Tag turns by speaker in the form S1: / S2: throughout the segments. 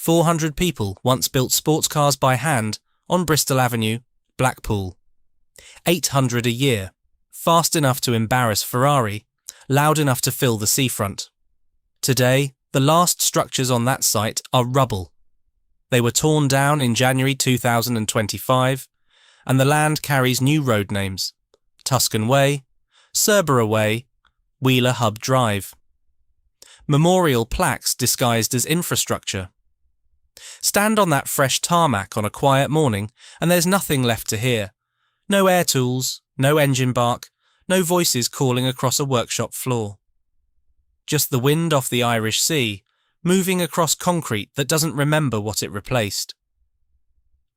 S1: 400 people once built sports cars by hand on Bristol Avenue, Blackpool. 800 a year, fast enough to embarrass Ferrari, loud enough to fill the seafront. Today, the last structures on that site are rubble. They were torn down in January 2025, and the land carries new road names: Tuscan Way, Cerberus Way, Wheeler Hub Drive. Memorial plaques disguised as infrastructure. Stand on that fresh tarmac on a quiet morning and there's nothing left to hear. No air tools, no engine bark, no voices calling across a workshop floor. Just the wind off the Irish Sea, moving across concrete that doesn't remember what it replaced.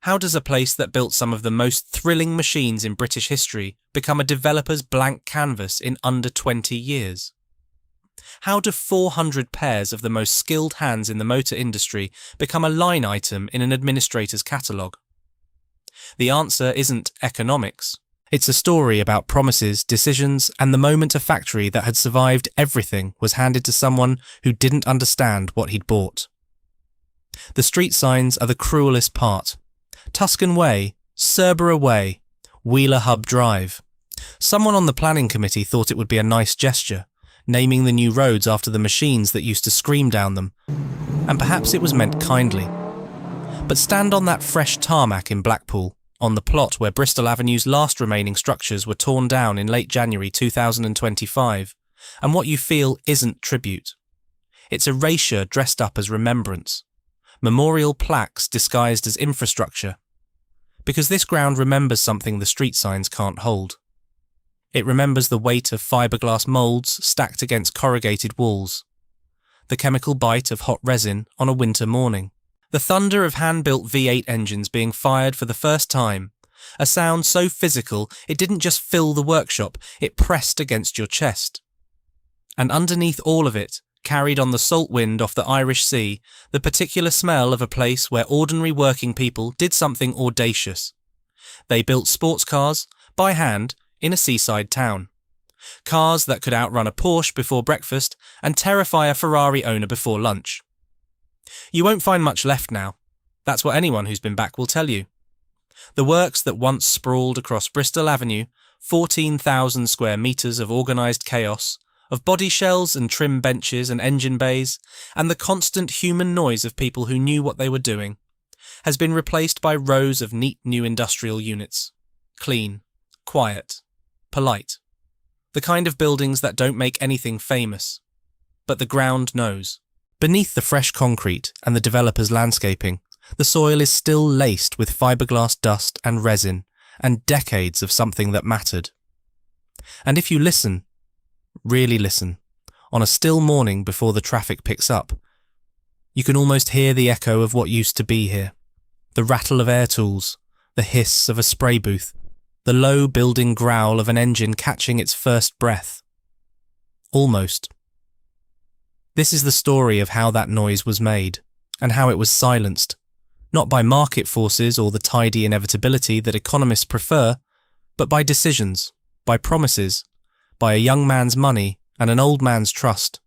S1: How does a place that built some of the most thrilling machines in British history become a developer's blank canvas in under 20 years? How do 400 pairs of the most skilled hands in the motor industry become a line item in an administrator's catalogue? The answer isn't economics. It's a story about promises, decisions, and the moment a factory that had survived everything was handed to someone who didn't understand what he'd bought. The street signs are the cruelest part. Tuscan Way, Cerberus Way, Wheeler Hub Drive. Someone on the planning committee thought it would be a nice gesture, naming the new roads after the machines that used to scream down them, and perhaps it was meant kindly. But stand on that fresh tarmac in Blackpool, on the plot where Bristol Avenue's last remaining structures were torn down in late January 2025, and what you feel isn't tribute. It's erasure dressed up as remembrance. Memorial plaques disguised as infrastructure. Because this ground remembers something the street signs can't hold. It remembers the weight of fiberglass moulds stacked against corrugated walls, the chemical bite of hot resin on a winter morning, the thunder of hand-built V8 engines being fired for the first time, a sound so physical it didn't just fill the workshop, it pressed against your chest. And underneath all of it, carried on the salt wind off the Irish Sea, the particular smell of a place where ordinary working people did something audacious. They built sports cars, by hand, in a seaside town. Cars that could outrun a Porsche before breakfast and terrify a Ferrari owner before lunch. You won't find much left now. That's what anyone who's been back will tell you. The works that once sprawled across Bristol Avenue, 14,000 square metres of organised chaos, of body shells and trim benches and engine bays, and the constant human noise of people who knew what they were doing, has been replaced by rows of neat new industrial units. Clean, quiet, polite. The kind of buildings that don't make anything famous. But the ground knows. Beneath the fresh concrete and the developer's landscaping, the soil is still laced with fiberglass dust and resin and decades of something that mattered. And if you listen, really listen, on a still morning before the traffic picks up, you can almost hear the echo of what used to be here. The rattle of air tools, the hiss of a spray booth, the low building growl of an engine catching its first breath. Almost. This is the story of how that noise was made, and how it was silenced, not by market forces or the tidy inevitability that economists prefer, but by decisions, by promises, by a young man's money and an old man's trust,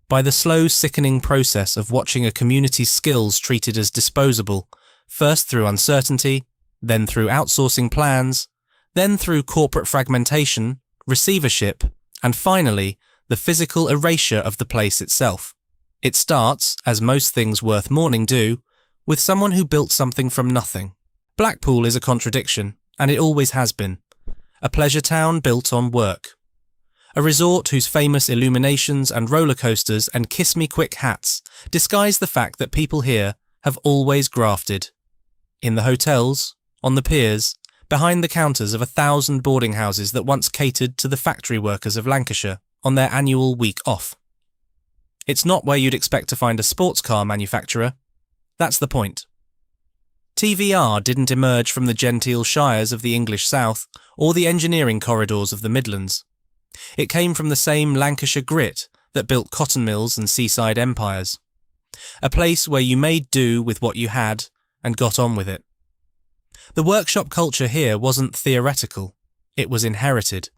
S1: by the slow sickening process of watching a community's skills treated as disposable, first through uncertainty, then through outsourcing plans, then through corporate fragmentation, receivership, and finally, the physical erasure of the place itself. It starts, as most things worth mourning do, with someone who built something from nothing. Blackpool is a contradiction, and it always has been. A pleasure town built on work. A resort whose famous illuminations and roller coasters and kiss-me-quick hats disguise the fact that people here have always grafted. In the hotels, on the piers, behind the counters of 1,000 boarding houses that once catered to the factory workers of Lancashire on their annual week off. It's not where you'd expect to find a sports car manufacturer. That's the point. TVR didn't emerge from the genteel shires of the English South or the engineering corridors of the Midlands. It came from the same Lancashire grit that built cotton mills and seaside empires. A place where you made do with what you had and got on with it. The workshop culture here wasn't theoretical, it was inherited,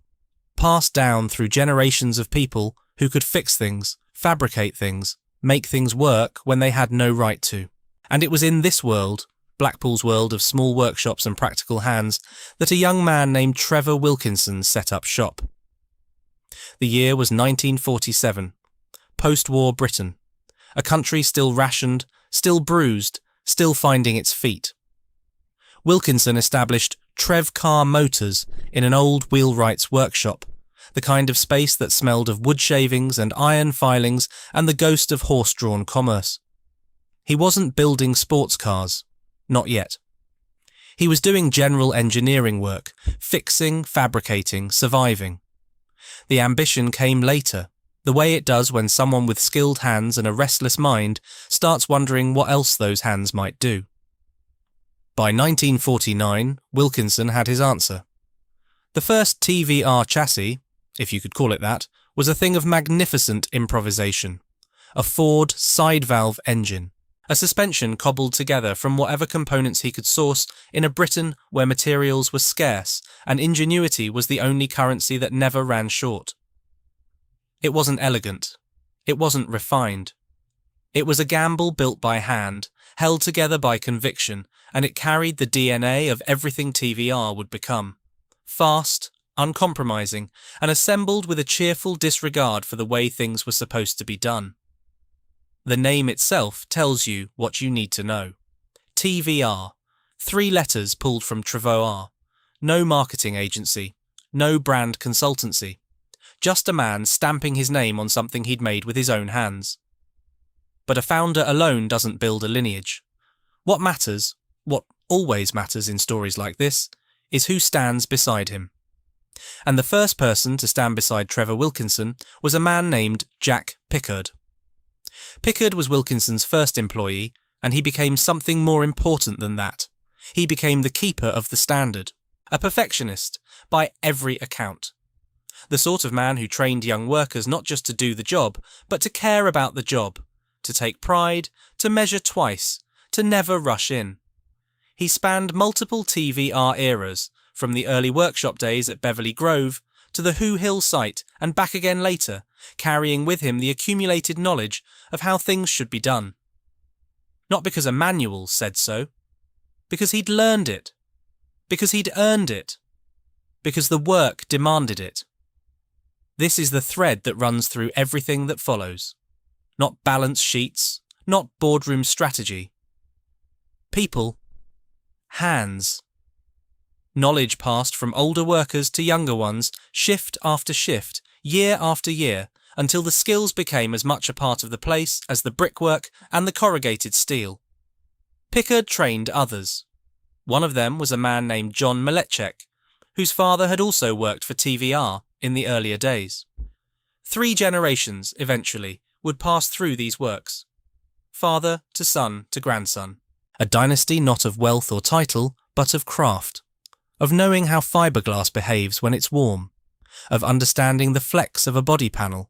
S1: passed down through generations of people who could fix things, fabricate things, make things work when they had no right to. And it was in this world, Blackpool's world of small workshops and practical hands, that a young man named Trevor Wilkinson set up shop. The year was 1947, post-war Britain, a country still rationed, still bruised, still finding its feet. Wilkinson established Trevcar Motors in an old wheelwright's workshop, the kind of space that smelled of wood shavings and iron filings and the ghost of horse-drawn commerce. He wasn't building sports cars, not yet. He was doing general engineering work, fixing, fabricating, surviving. The ambition came later, the way it does when someone with skilled hands and a restless mind starts wondering what else those hands might do. By 1949, Wilkinson had his answer. The first TVR chassis, if you could call it that, was a thing of magnificent improvisation. A Ford side-valve engine. A suspension cobbled together from whatever components he could source in a Britain where materials were scarce and ingenuity was the only currency that never ran short. It wasn't elegant. It wasn't refined. It was a gamble built by hand, held together by conviction, and it carried the DNA of everything TVR would become. Fast, uncompromising, and assembled with a cheerful disregard for the way things were supposed to be done. The name itself tells you what you need to know. TVR, 3 letters pulled from Trevor. No marketing agency, no brand consultancy. Just a man stamping his name on something he'd made with his own hands. But a founder alone doesn't build a lineage. What matters, what always matters in stories like this, is who stands beside him. And the first person to stand beside Trevor Wilkinson was a man named Jack Pickard. Pickard was Wilkinson's first employee, and he became something more important than that. He became the keeper of the standard, a perfectionist, by every account. The sort of man who trained young workers not just to do the job, but to care about the job, to take pride, to measure twice, to never rush in. He spanned multiple TVR eras, from the early workshop days at Beverley Grove to the Hoo Hill site and back again later, carrying with him the accumulated knowledge of how things should be done. Not because a manual said so, because he'd learned it, because he'd earned it, because the work demanded it. This is the thread that runs through everything that follows. Not balance sheets, not boardroom strategy. People. Hands. Knowledge passed from older workers to younger ones, shift after shift, year after year, until the skills became as much a part of the place as the brickwork and the corrugated steel. Pickard trained others. One of them was a man named John Malecek, whose father had also worked for TVR in the earlier days. 3 generations, eventually, would pass through these works. Father to son to grandson. A dynasty not of wealth or title, but of craft. Of knowing how fiberglass behaves when it's warm. Of understanding the flex of a body panel.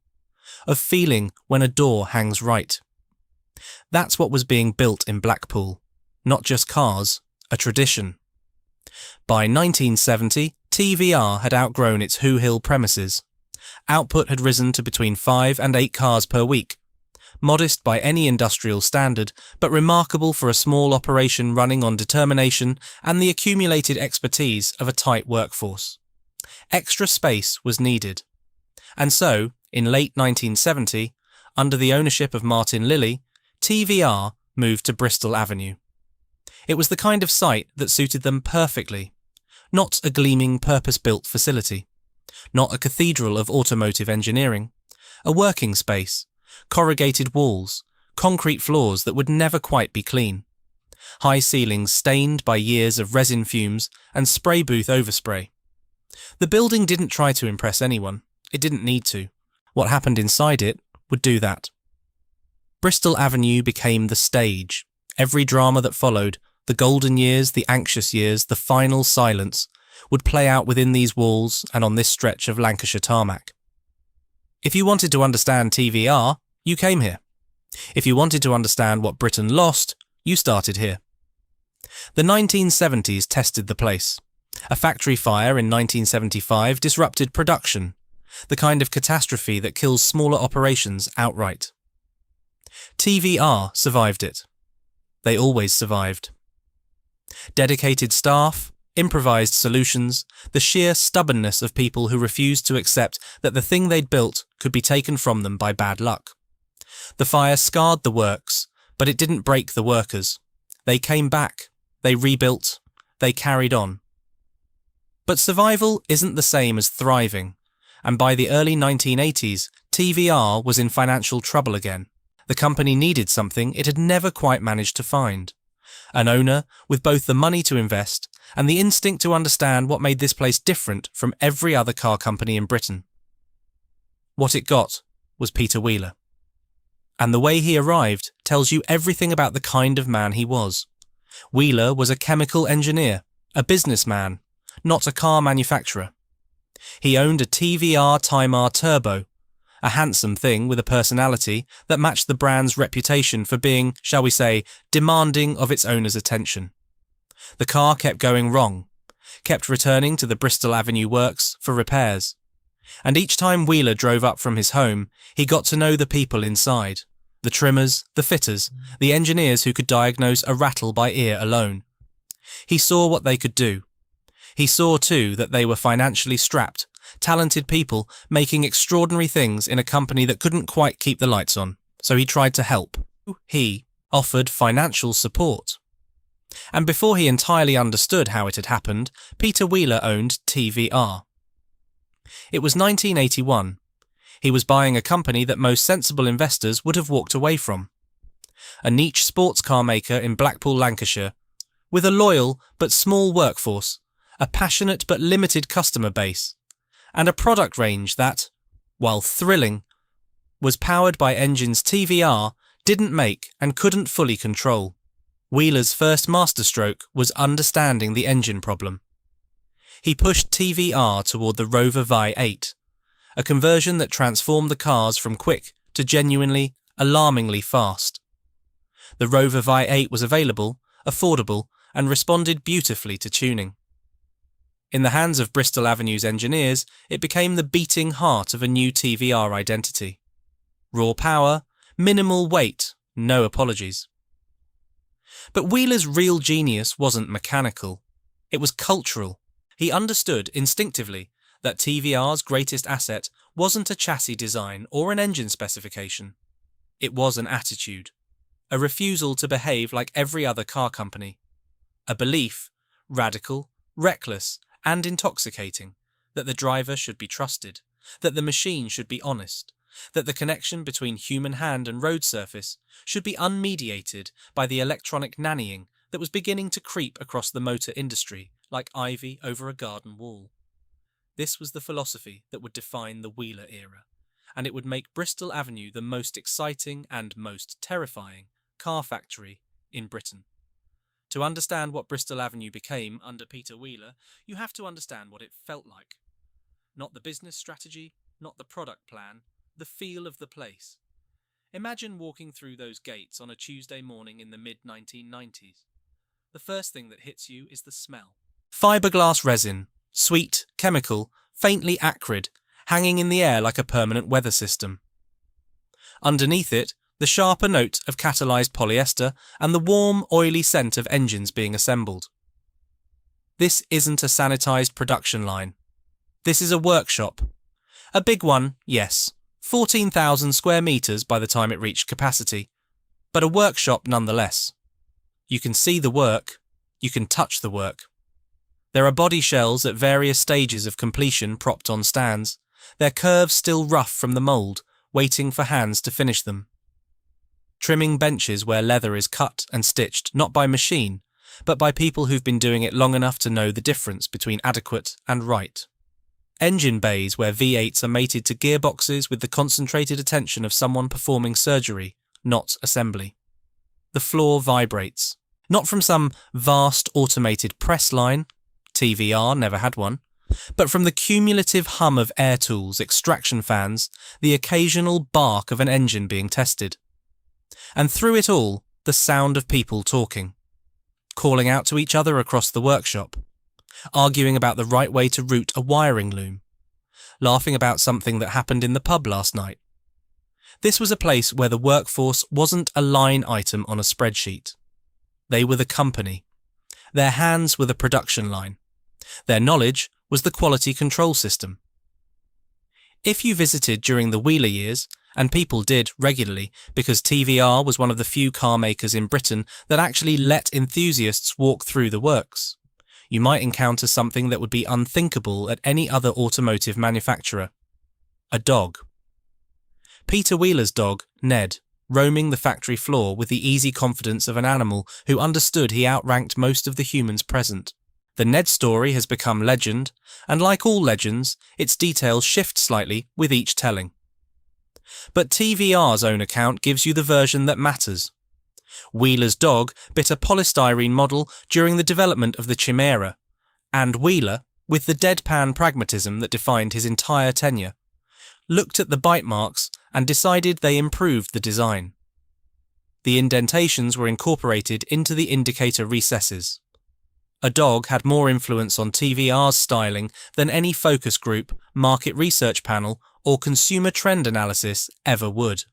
S1: Of feeling when a door hangs right. That's what was being built in Blackpool. Not just cars, a tradition. By 1970, TVR had outgrown its Hoo Hill premises. Output had risen to between 5 and 8 cars per week. Modest by any industrial standard, but remarkable for a small operation running on determination and the accumulated expertise of a tight workforce. Extra space was needed. And so, in late 1970, under the ownership of Martin Lilly, TVR moved to Bristol Avenue. It was the kind of site that suited them perfectly. Not a gleaming, purpose-built facility. Not a cathedral of automotive engineering. A working space. Corrugated walls, concrete floors that would never quite be clean, high ceilings stained by years of resin fumes and spray booth overspray. The building didn't try to impress anyone. It didn't need to. What happened inside it would do that. Bristol Avenue became the stage. Every drama that followed, the golden years, the anxious years, the final silence, would play out within these walls and on this stretch of Lancashire tarmac. If you wanted to understand TVR, you came here. If you wanted to understand what Britain lost, you started here. The 1970s tested the place. A factory fire in 1975 disrupted production, the kind of catastrophe that kills smaller operations outright. TVR survived it. They always survived. Dedicated staff, improvised solutions, the sheer stubbornness of people who refused to accept that the thing they'd built could be taken from them by bad luck. The fire scarred the works, but it didn't break the workers. They came back, they rebuilt, they carried on. But survival isn't the same as thriving, and by the early 1980s, TVR was in financial trouble again. The company needed something it had never quite managed to find. An owner with both the money to invest and the instinct to understand what made this place different from every other car company in Britain. What it got was Peter Wheeler. And the way he arrived tells you everything about the kind of man he was. Wheeler was a chemical engineer, a businessman, not a car manufacturer. He owned a TVR Time R Turbo, a handsome thing with a personality that matched the brand's reputation for being, shall we say, demanding of its owner's attention. The car kept going wrong, kept returning to the Bristol Avenue works for repairs. And each time Wheeler drove up from his home, he got to know the people inside, the trimmers, the fitters, the engineers who could diagnose a rattle by ear alone. He saw what they could do. He saw, too, that they were financially strapped, talented people making extraordinary things in a company that couldn't quite keep the lights on, so he tried to help. He offered financial support. And before he entirely understood how it had happened, Peter Wheeler owned TVR. It was 1981. He was buying a company that most sensible investors would have walked away from. A niche sports car maker in Blackpool, Lancashire, with a loyal but small workforce, a passionate but limited customer base, and a product range that, while thrilling, was powered by engines TVR didn't make and couldn't fully control. Wheeler's first masterstroke was understanding the engine problem. He pushed TVR toward the Rover Vi8, a conversion that transformed the cars from quick to genuinely, alarmingly fast. The Rover Vi8 was available, affordable, and responded beautifully to tuning. In the hands of Bristol Avenue's engineers, it became the beating heart of a new TVR identity. Raw power, minimal weight, no apologies. But Wheeler's real genius wasn't mechanical. It was cultural. He understood instinctively that TVR's greatest asset wasn't a chassis design or an engine specification. It was an attitude, a refusal to behave like every other car company, a belief, radical, reckless, and intoxicating, that the driver should be trusted, that the machine should be honest, that the connection between human hand and road surface should be unmediated by the electronic nannying that was beginning to creep across the motor industry like ivy over a garden wall. This was the philosophy that would define the Wheeler era, and it would make Bristol Avenue the most exciting and most terrifying car factory in Britain. To understand what Bristol Avenue became under Peter Wheeler, you have to understand what it felt like. Not the business strategy, not the product plan, the feel of the place. Imagine walking through those gates on a Tuesday morning in the mid-1990s. The first thing that hits you is the smell. Fiberglass resin, sweet, chemical, faintly acrid, hanging in the air like a permanent weather system. Underneath it, the sharper note of catalyzed polyester and the warm, oily scent of engines being assembled. This isn't a sanitized production line. This is a workshop. A big one, yes, 14,000 square meters by the time it reached capacity, but a workshop nonetheless. You can see the work, you can touch the work. There are body shells at various stages of completion propped on stands, their curves still rough from the mould, waiting for hands to finish them. Trimming benches where leather is cut and stitched not by machine, but by people who've been doing it long enough to know the difference between adequate and right. Engine bays where V8s are mated to gearboxes with the concentrated attention of someone performing surgery, not assembly. The floor vibrates, not from some vast automated press line, TVR never had one, but from the cumulative hum of air tools, extraction fans, the occasional bark of an engine being tested. And through it all, the sound of people talking, calling out to each other across the workshop, arguing about the right way to route a wiring loom, laughing about something that happened in the pub last night. This was a place where the workforce wasn't a line item on a spreadsheet. They were the company. Their hands were the production line. Their knowledge was the quality control system. If you visited during the Wheeler years, and people did regularly because TVR was one of the few car makers in Britain that actually let enthusiasts walk through the works, you might encounter something that would be unthinkable at any other automotive manufacturer. A dog. Peter Wheeler's dog, Ned, roaming the factory floor with the easy confidence of an animal who understood he outranked most of the humans present. The Ned story has become legend, and like all legends, its details shift slightly with each telling. But TVR's own account gives you the version that matters. Wheeler's dog bit a polystyrene model during the development of the Chimera, and Wheeler, with the deadpan pragmatism that defined his entire tenure, looked at the bite marks and decided they improved the design. The indentations were incorporated into the indicator recesses. A dog had more influence on TVR's styling than any focus group, market research panel, or consumer trend analysis ever would.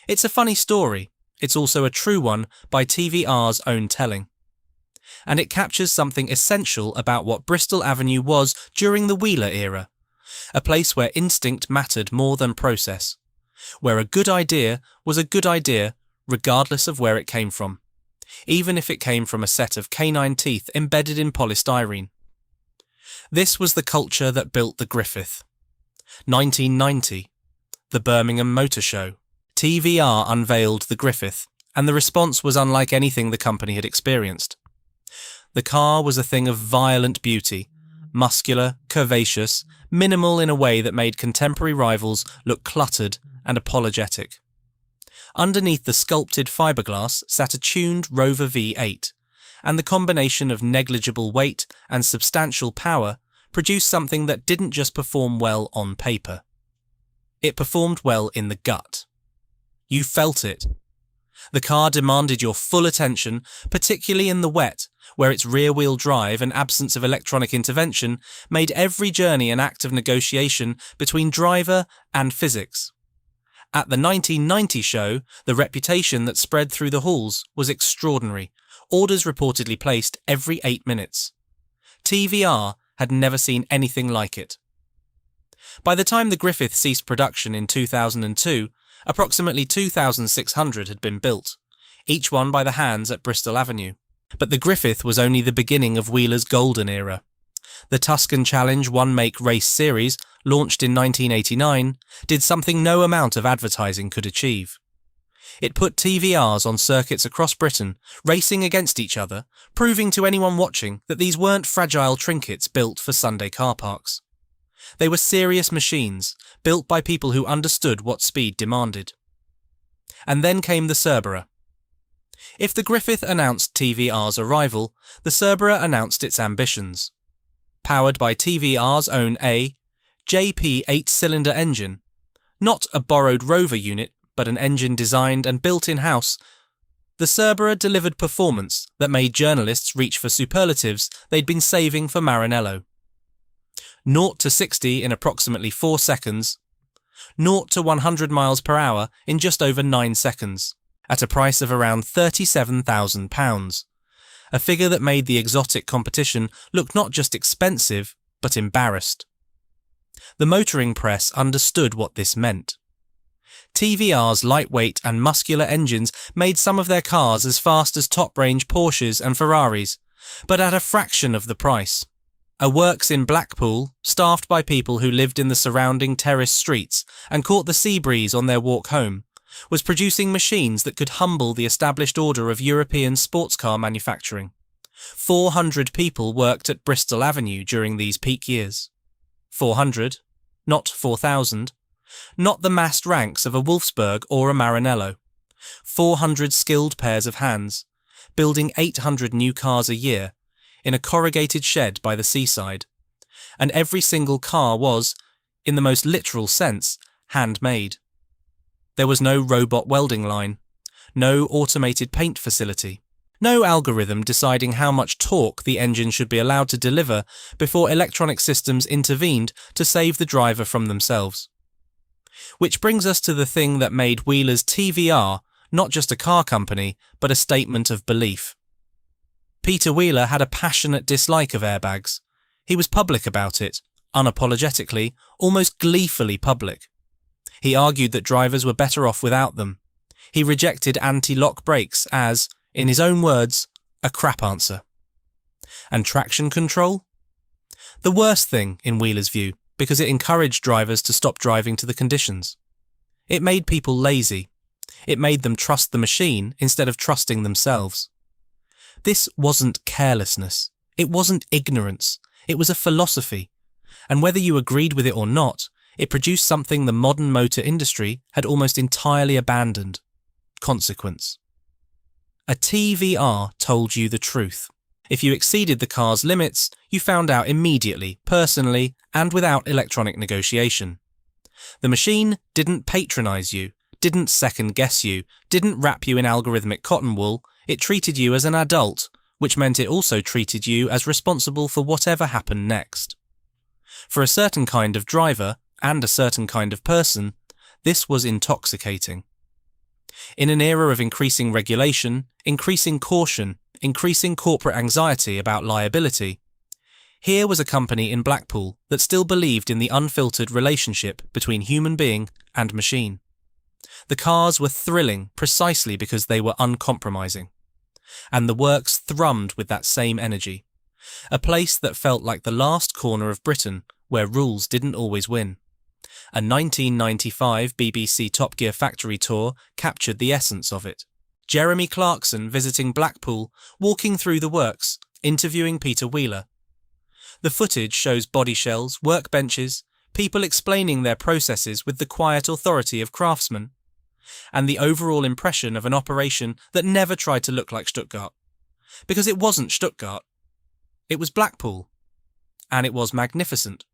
S1: It's a funny story. It's also a true one by TVR's own telling. And it captures something essential about what Bristol Avenue was during the Wheeler era, a place where instinct mattered more than process, where a good idea was a good idea regardless of where it came from, even if it came from a set of canine teeth embedded in polystyrene. This was the culture that built the Griffith. 1990, the Birmingham Motor Show. TVR unveiled the Griffith, and the response was unlike anything the company had experienced. The car was a thing of violent beauty, muscular, curvaceous, minimal in a way that made contemporary rivals look cluttered and apologetic. Underneath the sculpted fiberglass sat a tuned Rover V8, and the combination of negligible weight and substantial power produced something that didn't just perform well on paper. It performed well in the gut. You felt it. The car demanded your full attention, particularly in the wet, where its rear-wheel drive and absence of electronic intervention made every journey an act of negotiation between driver and physics. At the 1990 show, the reputation that spread through the halls was extraordinary. Orders reportedly placed every 8 minutes. TVR had never seen anything like it. By the time the Griffith ceased production in 2002, approximately 2,600 had been built, each one by the hands at Bristol Avenue. But the Griffith was only the beginning of Wheeler's golden era. The Tuscan Challenge one-make race series, launched in 1989, did something no amount of advertising could achieve. It put TVRs on circuits across Britain, racing against each other, proving to anyone watching that these weren't fragile trinkets built for Sunday car parks. They were serious machines, built by people who understood what speed demanded. And then came the Cerberus. If the Griffith announced TVR's arrival, the Cerberus announced its ambitions. Powered by TVR's own JP 8-cylinder engine, not a borrowed Rover unit, but an engine designed and built in-house, the Cerberus delivered performance that made journalists reach for superlatives they'd been saving for Maranello. 0 to 60 in approximately 4 seconds, 0 to 100 miles per hour in just over 9 seconds, at a price of around £37,000, a figure that made the exotic competition look not just expensive, but embarrassed. The motoring press understood what this meant. TVR's lightweight and muscular engines made some of their cars as fast as top-range Porsches and Ferraris, but at a fraction of the price. A works in Blackpool, staffed by people who lived in the surrounding terrace streets and caught the sea breeze on their walk home, was producing machines that could humble the established order of European sports car manufacturing. 400 people worked at Bristol Avenue during these peak years. 400, not 4,000. Not the massed ranks of a Wolfsburg or a Maranello. 400 skilled pairs of hands, building 800 new cars a year, in a corrugated shed by the seaside. And every single car was, in the most literal sense, handmade. There was no robot welding line, no automated paint facility, no algorithm deciding how much torque the engine should be allowed to deliver before electronic systems intervened to save the driver from themselves. Which brings us to the thing that made Wheeler's TVR not just a car company, but a statement of belief. Peter Wheeler had a passionate dislike of airbags. He was public about it, unapologetically, almost gleefully public. He argued that drivers were better off without them. He rejected anti-lock brakes as, in his own words, a crap answer. And traction control? The worst thing, in Wheeler's view, because it encouraged drivers to stop driving to the conditions. It made people lazy. It made them trust the machine instead of trusting themselves. This wasn't carelessness. It wasn't ignorance. It was a philosophy. And whether you agreed with it or not, it produced something the modern motor industry had almost entirely abandoned: consequence. A TVR told you the truth. If you exceeded the car's limits, you found out immediately, personally, and without electronic negotiation. The machine didn't patronize you, didn't second-guess you, didn't wrap you in algorithmic cotton wool. It treated you as an adult, which meant it also treated you as responsible for whatever happened next. For a certain kind of driver, and a certain kind of person, this was intoxicating. In an era of increasing regulation, increasing caution, increasing corporate anxiety about liability, here was a company in Blackpool that still believed in the unfiltered relationship between human being and machine. The cars were thrilling precisely because they were uncompromising. And the works thrummed with that same energy. A place that felt like the last corner of Britain where rules didn't always win. A 1995 BBC Top Gear factory tour captured the essence of it. Jeremy Clarkson visiting Blackpool, walking through the works, interviewing Peter Wheeler. The footage shows body shells, workbenches, people explaining their processes with the quiet authority of craftsmen, and the overall impression of an operation that never tried to look like Stuttgart. Because it wasn't Stuttgart. It was Blackpool. And it was magnificent.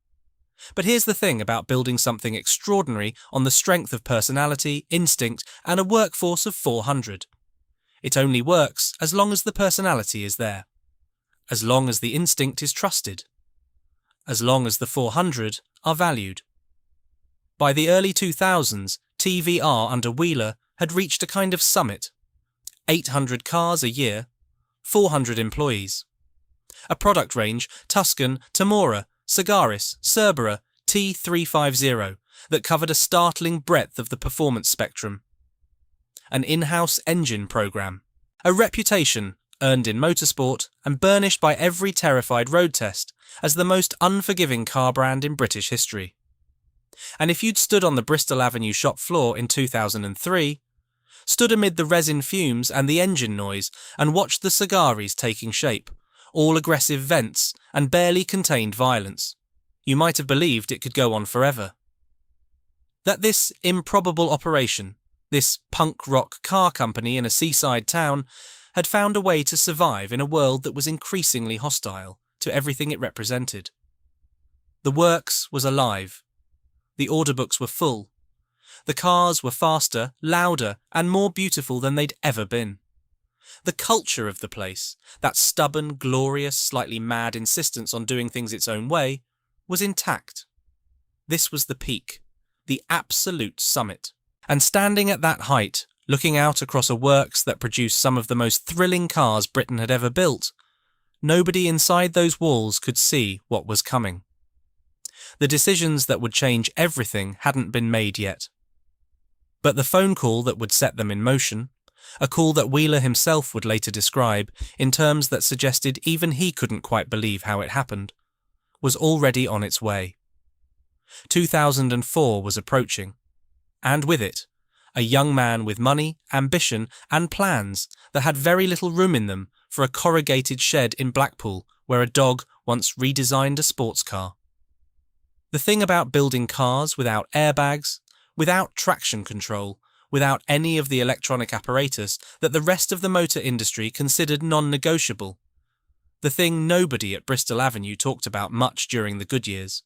S1: But here's the thing about building something extraordinary on the strength of personality, instinct, and a workforce of 400. It only works as long as the personality is there. As long as the instinct is trusted. As long as the 400 are valued. By the early 2000s, TVR under Wheeler had reached a kind of summit. 800 cars a year, 400 employees. A product range, Tuscan, Tamora, Sagaris, Cerbera, T350, that covered a startling breadth of the performance spectrum. An in-house engine program. A reputation earned in motorsport and burnished by every terrified road test as the most unforgiving car brand in British history. And if you'd stood on the Bristol Avenue shop floor in 2003, stood amid the resin fumes and the engine noise and watched the Sagaris taking shape, all aggressive vents and barely contained violence, you might have believed it could go on forever. That this improbable operation, this punk rock car company in a seaside town, had found a way to survive in a world that was increasingly hostile to everything it represented. The works was alive. The order books were full. The cars were faster, louder, and more beautiful than they'd ever been. The culture of the place, that stubborn, glorious, slightly mad insistence on doing things its own way, was intact. This was the peak, the absolute summit. And standing at that height, looking out across a works that produced some of the most thrilling cars Britain had ever built, nobody inside those walls could see what was coming. The decisions that would change everything hadn't been made yet. But the phone call that would set them in motion, a call that Wheeler himself would later describe in terms that suggested even he couldn't quite believe how it happened, was already on its way. 2004 was approaching, and with it, a young man with money, ambition, and plans that had very little room in them for a corrugated shed in Blackpool where a dog once redesigned a sports car. The thing about building cars without airbags, without traction control, without any of the electronic apparatus that the rest of the motor industry considered non-negotiable, the thing nobody at Bristol Avenue talked about much during the good years,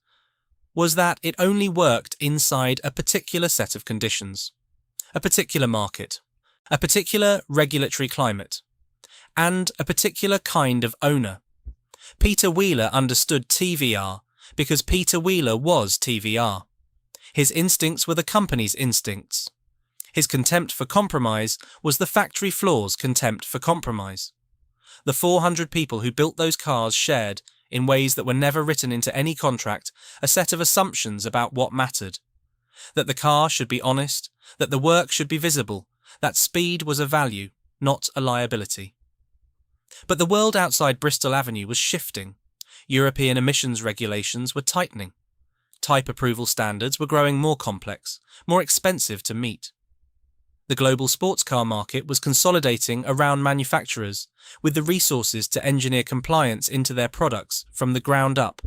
S1: was that it only worked inside a particular set of conditions, a particular market, a particular regulatory climate, and a particular kind of owner. Peter Wheeler understood TVR because Peter Wheeler was TVR. His instincts were the company's instincts. His contempt for compromise was the factory floor's contempt for compromise. the 400 people who built those cars shared, in ways that were never written into any contract, a set of assumptions about what mattered. That the car should be honest, that the work should be visible, that speed was a value, not a liability. But the world outside Bristol Avenue was shifting. European emissions regulations were tightening. Type approval standards were growing more complex, more expensive to meet. The global sports car market was consolidating around manufacturers, with the resources to engineer compliance into their products from the ground up.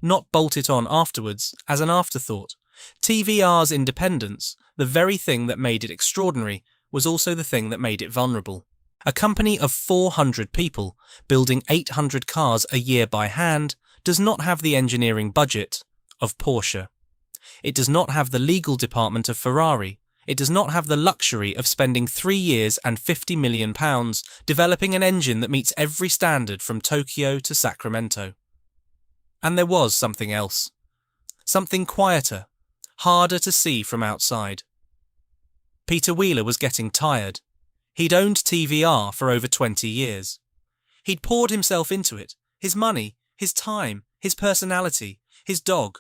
S1: Not bolt it on afterwards as an afterthought. TVR's independence, the very thing that made it extraordinary, was also the thing that made it vulnerable. A company of 400 people, building 800 cars a year by hand, does not have the engineering budget of Porsche. It does not have the legal department of Ferrari. It does not have the luxury of spending 3 years and £50 million developing an engine that meets every standard from Tokyo to Sacramento. And there was something else. Something quieter, harder to see from outside. Peter Wheeler was getting tired. He'd owned TVR for over 20 years. He'd poured himself into it, his money, his time, his personality, his dog.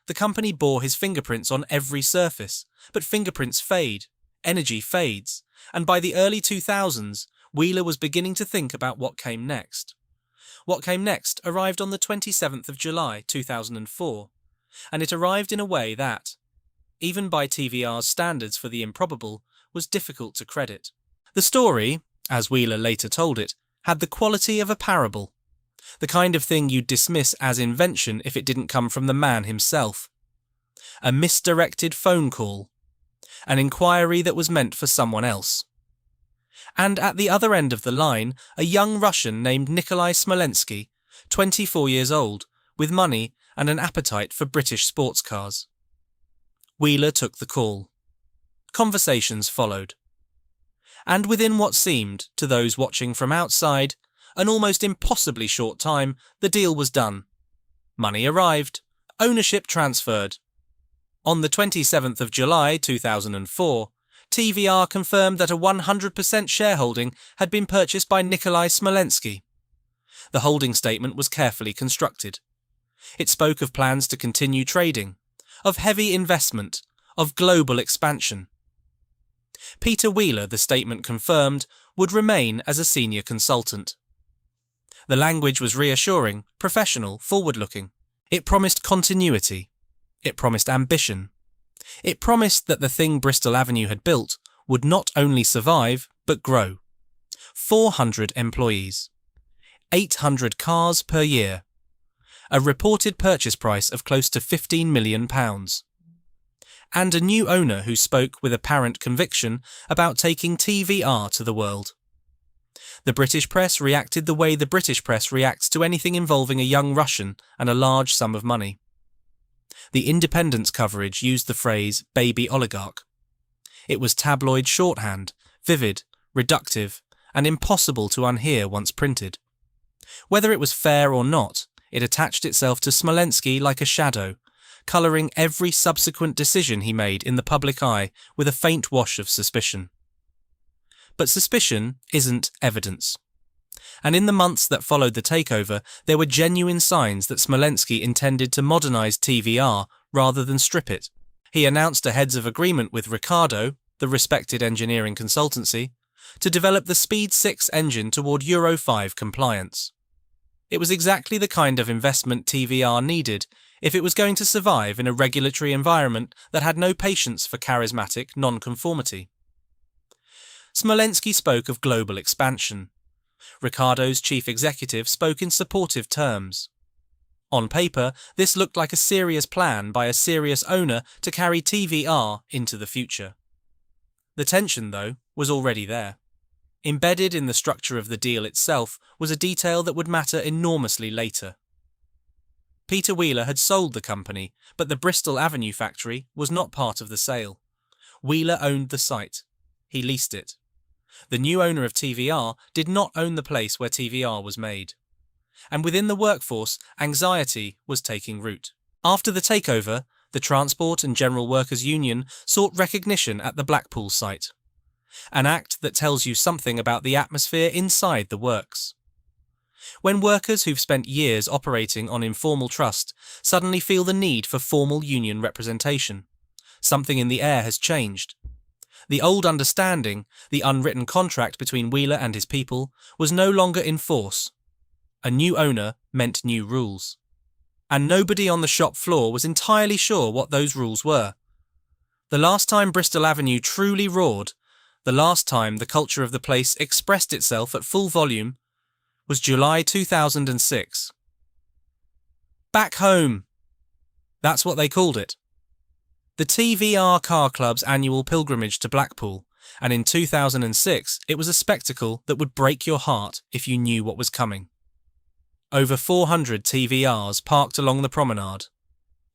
S1: The company bore his fingerprints on every surface, but fingerprints fade, energy fades, and by the early 2000s, Wheeler was beginning to think about what came next. What came next arrived on the 27th of July 2004, and it arrived in a way that, even by TVR's standards for the improbable, was difficult to credit. The story, as Wheeler later told it, had the quality of a parable. The kind of thing you'd dismiss as invention if it didn't come from the man himself. A misdirected phone call. An inquiry that was meant for someone else. And at the other end of the line, a young Russian named Nikolai Smolenski, 24 years old, with money and an appetite for British sports cars. Wheeler took the call. Conversations followed. And within what seemed, to those watching from outside, an almost impossibly short time, the deal was done. Money arrived. Ownership transferred. On the 27th of July 2004, TVR confirmed that a 100% shareholding had been purchased by Nikolai Smolenski. The holding statement was carefully constructed. It spoke of plans to continue trading, of heavy investment, of global expansion. Peter Wheeler, the statement confirmed, would remain as a senior consultant. The language was reassuring, professional, forward-looking. It promised continuity. It promised ambition. It promised that the thing Bristol Avenue had built would not only survive, but grow. 400 employees. 800 cars per year. A reported purchase price of close to £15 million. And a new owner who spoke with apparent conviction about taking TVR to the world. The British press reacted the way the British press reacts to anything involving a young Russian and a large sum of money. The Independence coverage used the phrase baby oligarch. It was tabloid shorthand, vivid, reductive, and impossible to unhear once printed. Whether it was fair or not, it attached itself to Smolenski like a shadow, colouring every subsequent decision he made in the public eye with a faint wash of suspicion. But suspicion isn't evidence. And in the months that followed the takeover, there were genuine signs that Smolenski intended to modernise TVR rather than strip it. He announced a heads of agreement with Ricardo, the respected engineering consultancy, to develop the Speed 6 engine toward Euro 5 compliance. It was exactly the kind of investment TVR needed if it was going to survive in a regulatory environment that had no patience for charismatic non-conformity. Smolenski spoke of global expansion. Ricardo's chief executive spoke in supportive terms. On paper, this looked like a serious plan by a serious owner to carry TVR into the future. The tension, though, was already there. Embedded in the structure of the deal itself was a detail that would matter enormously later. Peter Wheeler had sold the company, but the Bristol Avenue factory was not part of the sale. Wheeler owned the site. He leased it. The new owner of TVR did not own the place where TVR was made. And within the workforce, anxiety was taking root. After the takeover, the Transport and General Workers Union sought recognition at the Blackpool site. an act that tells you something about the atmosphere inside the works. When workers who've spent years operating on informal trust suddenly feel the need for formal union representation, something in the air has changed. The old understanding, the unwritten contract between Wheeler and his people, was no longer in force. A new owner meant new rules. And nobody on the shop floor was entirely sure what those rules were. The last time Bristol Avenue truly roared, the last time the culture of the place expressed itself at full volume, was July 2006. Back home! That's what they called it. The TVR Car Club's annual pilgrimage to Blackpool, and in 2006 it was a spectacle that would break your heart if you knew what was coming. Over 400 TVRs parked along the promenade.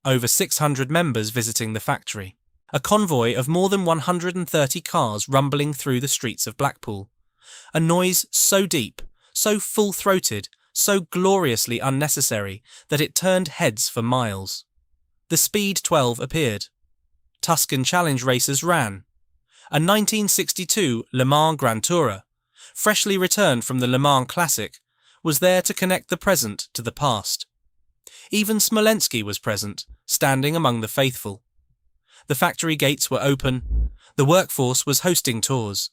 S1: Over 600 members visiting the factory. A convoy of more than 130 cars rumbling through the streets of Blackpool. A noise so deep, so full-throated, so gloriously unnecessary that it turned heads for miles. The Speed 12 appeared. Tuscan Challenge racers ran. A 1962 Le Mans Grand Tourer, freshly returned from the Le Mans Classic, was there to connect the present to the past. Even Smolenski was present, standing among the faithful. The factory gates were open. The workforce was hosting tours.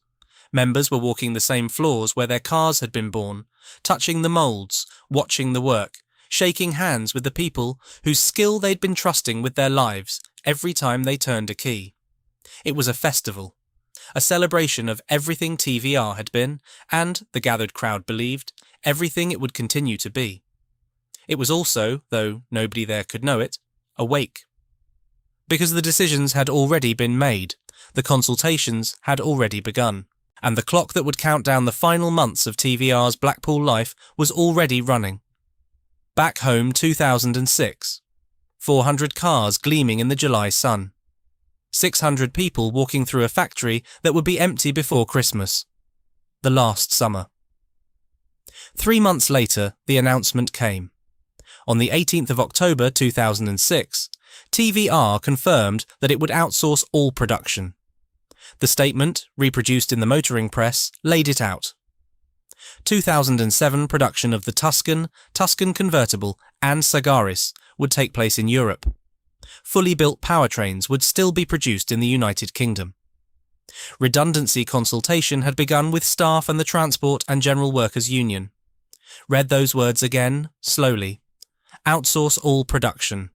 S1: Members were walking the same floors where their cars had been born, touching the moulds, watching the work, shaking hands with the people whose skill they'd been trusting with their lives every time they turned a key. It was a festival, a celebration of everything TVR had been, and, the gathered crowd believed, everything it would continue to be. It was also, though nobody there could know it, a wake. Because the decisions had already been made, the consultations had already begun, and the clock that would count down the final months of TVR's Blackpool life was already running. Back home 2006. 400 cars gleaming in the July sun. 600 people walking through a factory that would be empty before Christmas. The last summer. 3 months later, the announcement came. On the 18th of October 2006, TVR confirmed that it would outsource all production. The statement, reproduced in the motoring press, laid it out. 2007 production of the Tuscan Convertible and Sagaris would take place in Europe. Fully built powertrains would still be produced in the United Kingdom. Redundancy consultation had begun with staff and the Transport and General Workers Union. Read those words again, slowly. Outsource all production.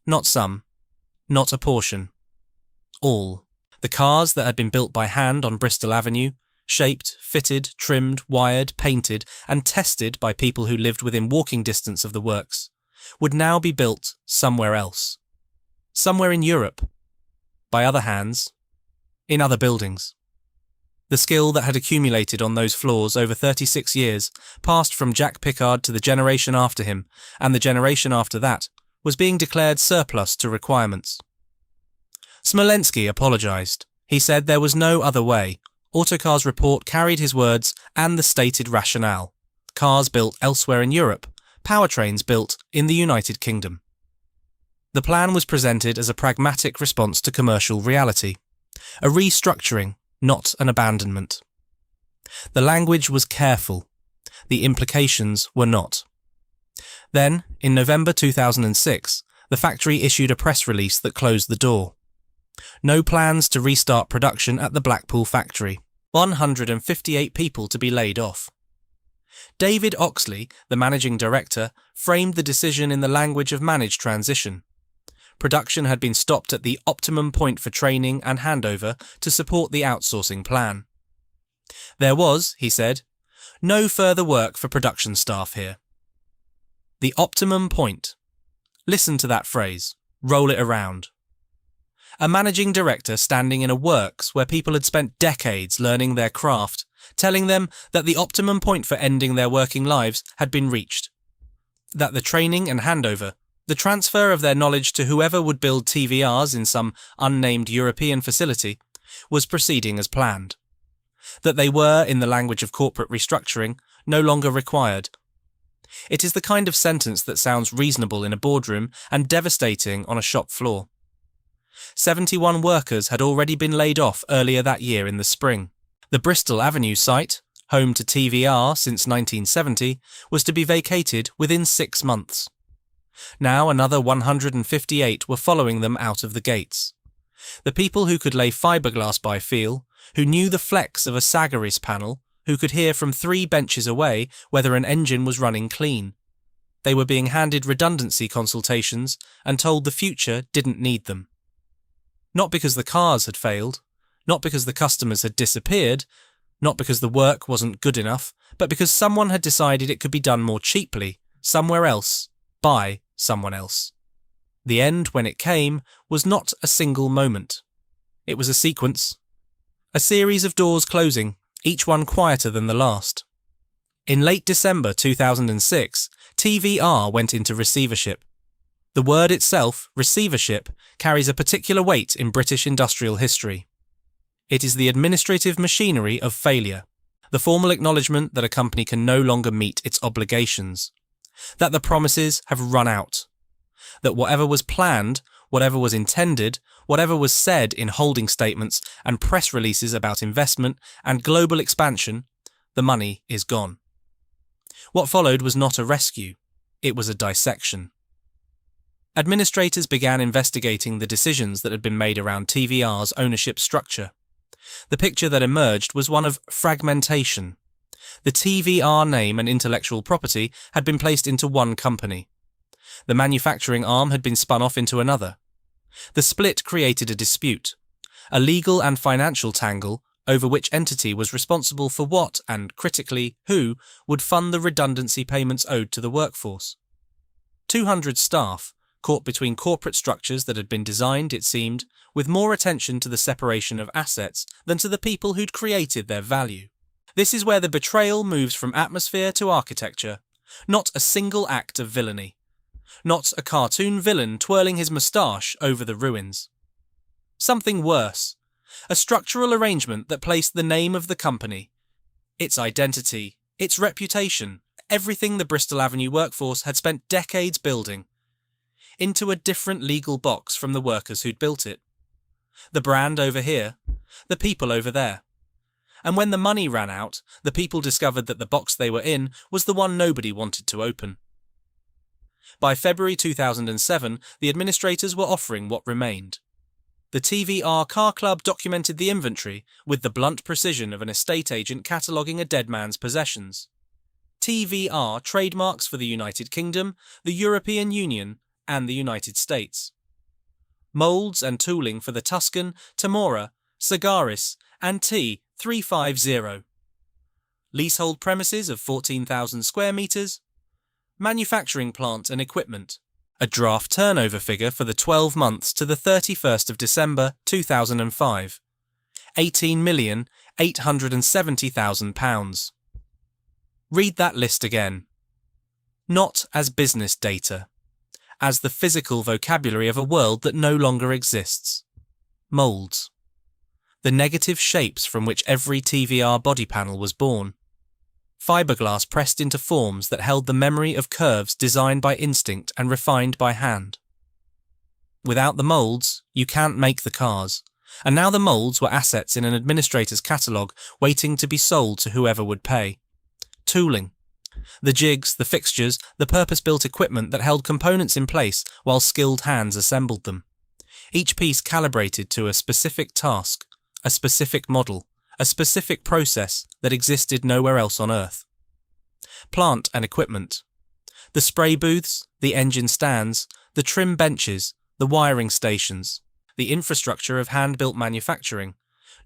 S1: Not some. Not a portion. All. The cars that had been built by hand on Bristol Avenue, shaped, fitted, trimmed, wired, painted, and tested by people who lived within walking distance of the works, would now be built somewhere else. Somewhere in Europe. By other hands. In other buildings. The skill that had accumulated on those floors over 36 years passed from Jack Pickard to the generation after him, and the generation after that, was being declared surplus to requirements. Smolenski apologised. He said there was no other way. Autocar's report carried his words and the stated rationale. Cars built elsewhere in Europe, powertrains built in the United Kingdom. The plan was presented as a pragmatic response to commercial reality, a restructuring, not an abandonment. The language was careful. The implications were not. Then, in November 2006, the factory issued a press release that closed the door. No plans to restart production at the Blackpool factory. 158 people to be laid off. David Oxley, the managing director, framed the decision in the language of managed transition. Production had been stopped at the optimum point for training and handover to support the outsourcing plan. There was, he said, no further work for production staff here. The optimum point. Listen to that phrase. Roll it around. A managing director standing in a works where people had spent decades learning their craft, telling them that the optimum point for ending their working lives had been reached. That the training and handover, the transfer of their knowledge to whoever would build TVRs in some unnamed European facility, was proceeding as planned. That they were, in the language of corporate restructuring, no longer required. It is the kind of sentence that sounds reasonable in a boardroom and devastating on a shop floor. 71 workers had already been laid off earlier that year in the spring. The Bristol Avenue site, home to TVR since 1970, was to be vacated within 6 months. Now another 158 were following them out of the gates. The people who could lay fiberglass by feel, who knew the flex of a Sagaris panel, who could hear from 3 benches away whether an engine was running clean. They were being handed redundancy consultations and told the future didn't need them. Not because the cars had failed, not because the customers had disappeared, not because the work wasn't good enough, but because someone had decided it could be done more cheaply, somewhere else, by someone else. The end, when it came, was not a single moment. It was a sequence. A series of doors closing, each one quieter than the last. In late December 2006, TVR went into receivership. The word itself, receivership, carries a particular weight in British industrial history. It is the administrative machinery of failure, the formal acknowledgement that a company can no longer meet its obligations, that the promises have run out, that whatever was planned, whatever was intended, whatever was said in holding statements and press releases about investment and global expansion, the money is gone. What followed was not a rescue, it was a dissection. Administrators began investigating the decisions that had been made around TVR's ownership structure. The picture that emerged was one of fragmentation. The TVR name and intellectual property had been placed into one company. The manufacturing arm had been spun off into another. The split created a dispute, a legal and financial tangle over which entity was responsible for what and, critically, who would fund the redundancy payments owed to the workforce. 200 staff, caught between corporate structures that had been designed, it seemed, with more attention to the separation of assets than to the people who'd created their value. This is where the betrayal moves from atmosphere to architecture, not a single act of villainy, not a cartoon villain twirling his moustache over the ruins. Something worse, a structural arrangement that placed the name of the company, its identity, its reputation, everything the Bristol Avenue workforce had spent decades building, into a different legal box from the workers who'd built it. The brand over here, the people over there. And when the money ran out, the people discovered that the box they were in was the one nobody wanted to open. By February 2007, the administrators were offering what remained. The TVR Car Club documented the inventory with the blunt precision of an estate agent cataloguing a dead man's possessions. TVR trademarks for the United Kingdom, the European Union, and the United States. Moulds and tooling for the Tuscan, Tamora, Sagaris, and T350. Leasehold premises of 14,000 square metres. Manufacturing plant and equipment. A draft turnover figure for the 12 months to the 31st of December 2005. £18,870,000. Read that list again. Not as business data, as the physical vocabulary of a world that no longer exists. Moulds. The negative shapes from which every TVR body panel was born. Fiberglass pressed into forms that held the memory of curves designed by instinct and refined by hand. Without the moulds, you can't make the cars, and now the moulds were assets in an administrator's catalogue waiting to be sold to whoever would pay. Tooling. The jigs, the fixtures, the purpose-built equipment that held components in place while skilled hands assembled them. Each piece calibrated to a specific task, a specific model, a specific process that existed nowhere else on Earth. Plant and equipment. The spray booths, the engine stands, the trim benches, the wiring stations, the infrastructure of hand-built manufacturing,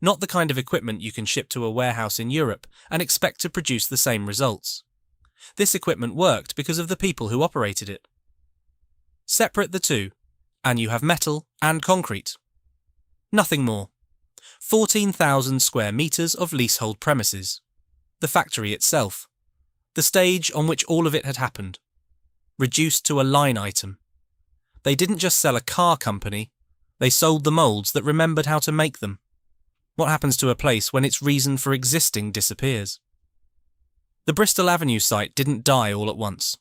S1: not the kind of equipment you can ship to a warehouse in Europe and expect to produce the same results. This equipment worked because of the people who operated it. Separate the two, and you have metal and concrete. Nothing more. 14,000 square metres of leasehold premises. The factory itself. The stage on which all of it had happened. Reduced to a line item. They didn't just sell a car company, they sold the moulds that remembered how to make them. What happens to a place when its reason for existing disappears? The Bristol Avenue site didn't die all at once.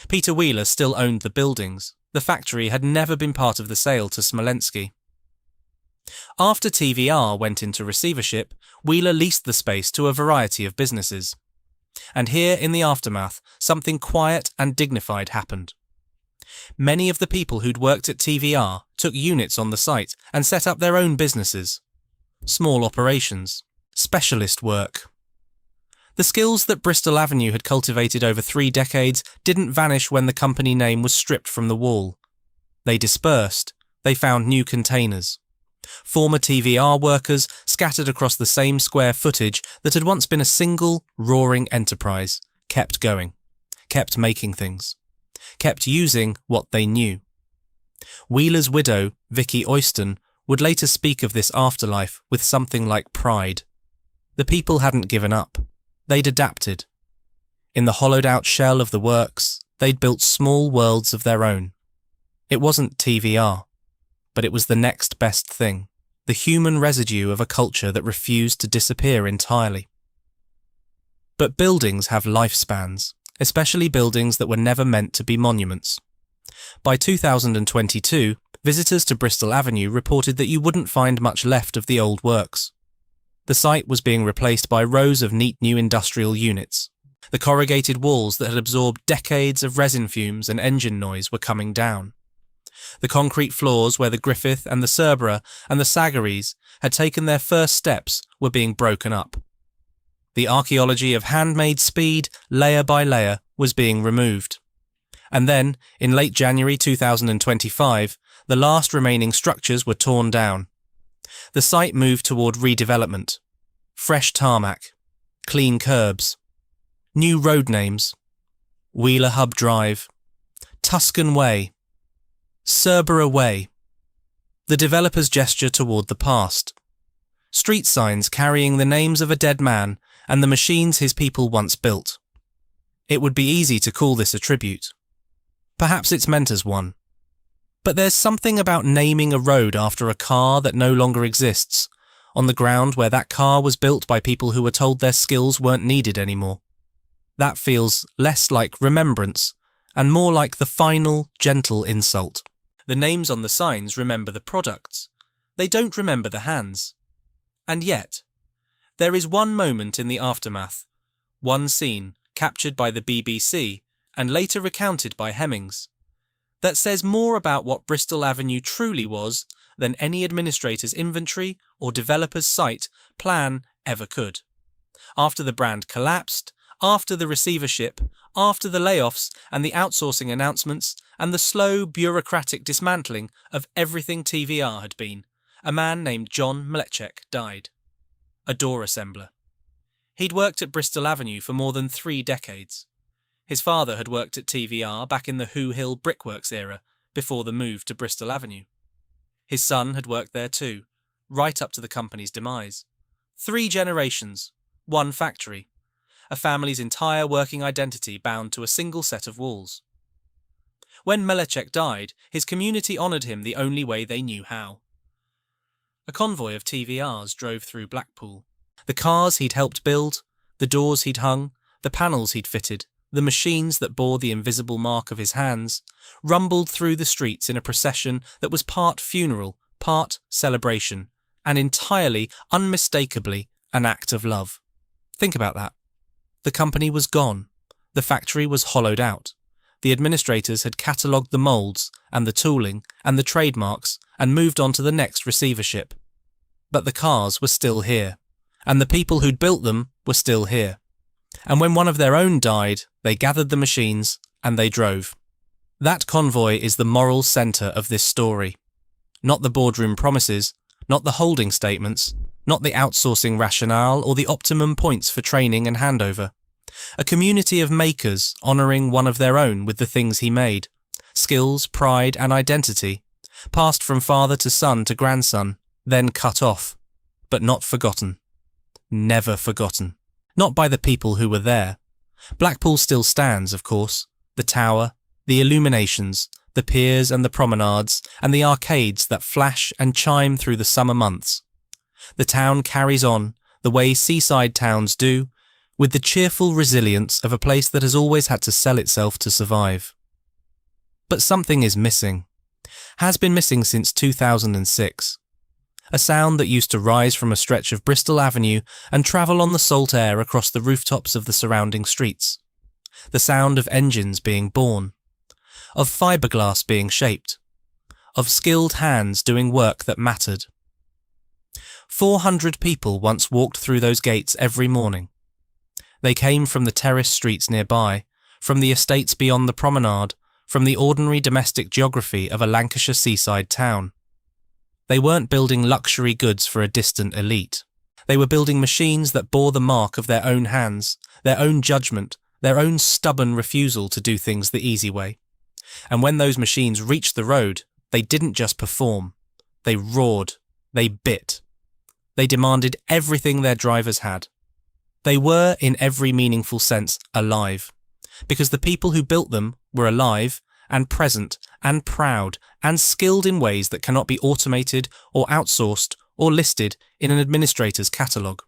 S1: Peter Wheeler still owned the buildings. The factory had never been part of the sale to Smolenski. After TVR went into receivership, Wheeler leased the space to a variety of businesses. And here in the aftermath, something quiet and dignified happened. Many of the people who'd worked at TVR took units on the site and set up their own businesses. Small operations, specialist work. The skills that Bristol Avenue had cultivated over 3 decades didn't vanish when the company name was stripped from the wall. They dispersed. They found new containers. Former TVR workers scattered across the same square footage that had once been a single, roaring enterprise, kept going, kept making things, kept using what they knew. Wheeler's widow, Vicky Oyston, would later speak of this afterlife with something like pride. The people hadn't given up. They'd adapted. In the hollowed-out shell of the works, they'd built small worlds of their own. It wasn't TVR, but it was the next best thing, the human residue of a culture that refused to disappear entirely. But buildings have lifespans, especially buildings that were never meant to be monuments. By 2022, visitors to Bristol Avenue reported that you wouldn't find much left of the old works. The site was being replaced by rows of neat new industrial units. The corrugated walls that had absorbed decades of resin fumes and engine noise were coming down. The concrete floors where the Griffith and the Cerbera and the Saggeries had taken their first steps were being broken up. The archaeology of handmade speed, layer by layer, was being removed. And then, in late January 2025, the last remaining structures were torn down. The site moved toward redevelopment. Fresh tarmac, clean curbs, new road names, Wheeler Hub Drive, Tuscan Way, Cerbera Way. The developer's gesture toward the past. Street signs carrying the names of a dead man and the machines his people once built. It would be easy to call this a tribute. Perhaps it's meant as one. But there's something about naming a road after a car that no longer exists, on the ground where that car was built by people who were told their skills weren't needed anymore. That feels less like remembrance and more like the final, gentle insult. The names on the signs remember the products. They don't remember the hands. And yet, there is one moment in the aftermath, one scene captured by the BBC and later recounted by Hemmings, that says more about what Bristol Avenue truly was than any administrator's inventory or developer's site plan ever could. After the brand collapsed, after the receivership, after the layoffs and the outsourcing announcements and the slow bureaucratic dismantling of everything TVR had been, a man named John Mleczek died. A door assembler. He'd worked at Bristol Avenue for more than 3 decades. His father had worked at TVR back in the Who Hill Brickworks era, before the move to Bristol Avenue. His son had worked there too, right up to the company's demise. 3 generations, 1 factory, a family's entire working identity bound to a single set of walls. When Mleczek died, his community honoured him the only way they knew how. A convoy of TVRs drove through Blackpool. The cars he'd helped build, the doors he'd hung, the panels he'd fitted, the machines that bore the invisible mark of his hands, rumbled through the streets in a procession that was part funeral, part celebration, and entirely, unmistakably, an act of love. Think about that. The company was gone. The factory was hollowed out. The administrators had catalogued the moulds and the tooling and the trademarks and moved on to the next receivership. But the cars were still here, and the people who'd built them were still here. And when one of their own died, they gathered the machines and they drove. That convoy is the moral centre of this story. Not the boardroom promises, not the holding statements, not the outsourcing rationale or the optimum points for training and handover. A community of makers honouring one of their own with the things he made. Skills, pride and identity, passed from father to son to grandson, then cut off, but not forgotten. Never forgotten. Not by the people who were there. Blackpool still stands, of course. The tower, the illuminations, the piers and the promenades, and the arcades that flash and chime through the summer months. The town carries on, the way seaside towns do, with the cheerful resilience of a place that has always had to sell itself to survive. But something is missing. Has been missing since 2006. A sound that used to rise from a stretch of Bristol Avenue and travel on the salt air across the rooftops of the surrounding streets. The sound of engines being born, of fiberglass being shaped, of skilled hands doing work that mattered. 400 people once walked through those gates every morning. They came from the terrace streets nearby, from the estates beyond the promenade, from the ordinary domestic geography of a Lancashire seaside town. They weren't building luxury goods for a distant elite. They were building machines that bore the mark of their own hands, their own judgment, their own stubborn refusal to do things the easy way. And when those machines reached the road, they didn't just perform. They roared. They bit. They demanded everything their drivers had. They were, in every meaningful sense, alive, because the people who built them were alive and present and proud and skilled in ways that cannot be automated or outsourced or listed in an administrator's catalogue.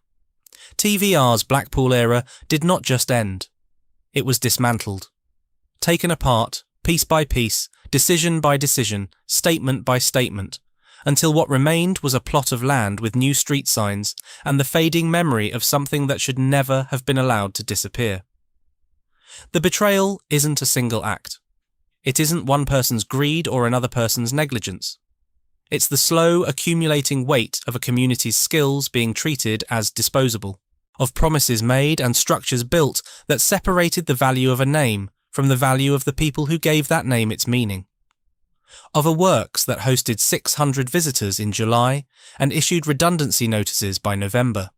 S1: TVR's Blackpool era did not just end. It was dismantled, taken apart, piece by piece, decision by decision, statement by statement, until what remained was a plot of land with new street signs and the fading memory of something that should never have been allowed to disappear. The betrayal isn't a single act. It isn't one person's greed or another person's negligence. It's the slow, accumulating weight of a community's skills being treated as disposable, of promises made and structures built that separated the value of a name from the value of the people who gave that name its meaning, of a works that hosted 600 visitors in July and issued redundancy notices by November,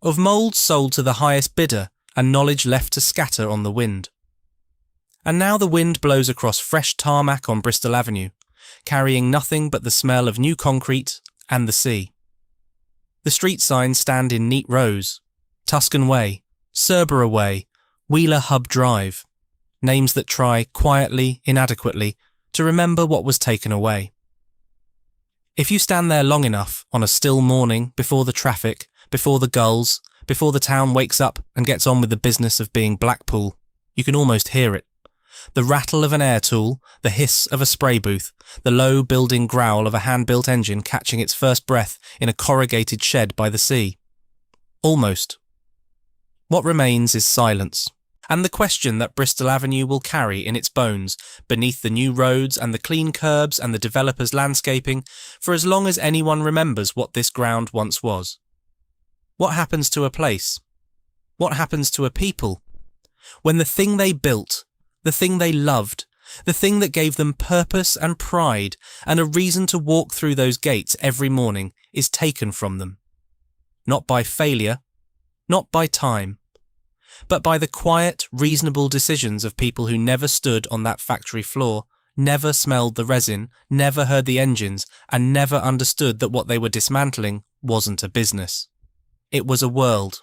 S1: of moulds sold to the highest bidder and knowledge left to scatter on the wind. And now the wind blows across fresh tarmac on Bristol Avenue, carrying nothing but the smell of new concrete and the sea. The street signs stand in neat rows: Tuscan Way, Cerbera Way, Wheeler Hub Drive, names that try, quietly, inadequately, to remember what was taken away. If you stand there long enough on a still morning, before the traffic, before the gulls, before the town wakes up and gets on with the business of being Blackpool, you can almost hear it. The rattle of an air tool, the hiss of a spray booth, the low building growl of a hand-built engine catching its first breath in a corrugated shed by the sea. Almost. What remains is silence, and the question that Bristol Avenue will carry in its bones, beneath the new roads and the clean curbs and the developers' landscaping, for as long as anyone remembers what this ground once was. What happens to a place? What happens to a people? When the thing they built, the thing they loved, the thing that gave them purpose and pride and a reason to walk through those gates every morning is taken from them. Not by failure, not by time, but by the quiet, reasonable decisions of people who never stood on that factory floor, never smelled the resin, never heard the engines, and never understood that what they were dismantling wasn't a business. It was a world.